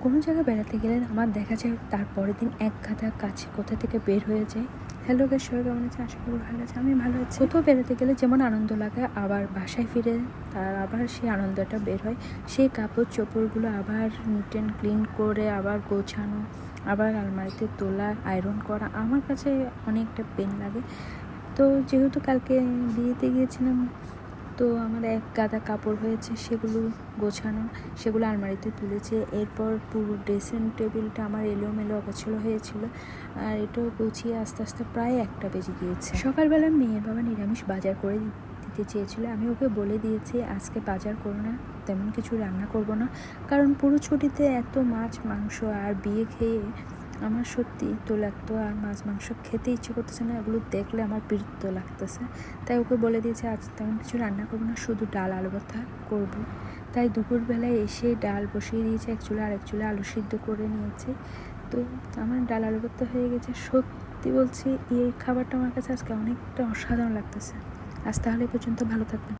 কোনো জায়গায় বেড়াতে গেলে আমার দেখা যায় তার পরের দিন এক গাদা কাছে কোথা থেকে বের হয়ে যায়। হ্যালো গাইস, সবাই কেমন আছে? আশা করি ভালো আছে। আমি ভালো আছি। কোথাও বেড়াতে গেলে যেমন আনন্দ লাগে, আবার বাসায় ফিরে তার আবার সেই আনন্দটা বের হয়। সেই কাপড় চোপড়গুলো আবার নিট অ্যান্ড ক্লিন করে আবার গোছানো, আবার আলমারিতে তোলা, আয়রন করা আমার কাছে অনেকটা পেন লাগে। তো যেহেতু কালকে বিয়েতে গিয়েছিলাম, তো আমার এক গাদা কাপড় হয়েছে, সেগুলো গোছানো, সেগুলো আলমারিতে তুলেছে। এরপর পুরো ড্রেসিং টেবিলটা আমার এলোমেলো অগোছালো হয়েছিল, আর এটাও গুছিয়ে আস্তে আস্তে প্রায় 1টা বেজে গিয়েছে। সকালবেলা মেয়ের বাবা নিরামিষ বাজার করে দিতে চেয়েছিল। আমি ওকে বলে দিয়েছি আজকে বাজার করো না, তেমন কিছু রান্না করব না, কারণ পুরো ছুটিতে এত মাছ মাংস আর বিয়ে খেয়ে আমার সত্যি তো লাগতো, আর মাছ মাংস খেতে ইচ্ছে করতেছে না। এগুলো দেখলে আমার বিরক্ত লাগতেছে। তাই ওকে বলে দিয়েছে আজ তেমন কিছু রান্না করবো না, শুধু ডাল আলু ভর্তা করবো। তাই দুপুরবেলায় এসে ডাল বসিয়ে দিয়েছে, এক চুলা আরেক চুলা আলু সিদ্ধ করে নিয়েছে। তো আমার ডাল আলু ভর্তা হয়ে গেছে। সত্যি বলছি, এই খাবারটা আমার কাছে আজকে অনেকটা অসাধারণ লাগতেছে। আজ তাহলে পর্যন্ত, ভালো থাকবেন।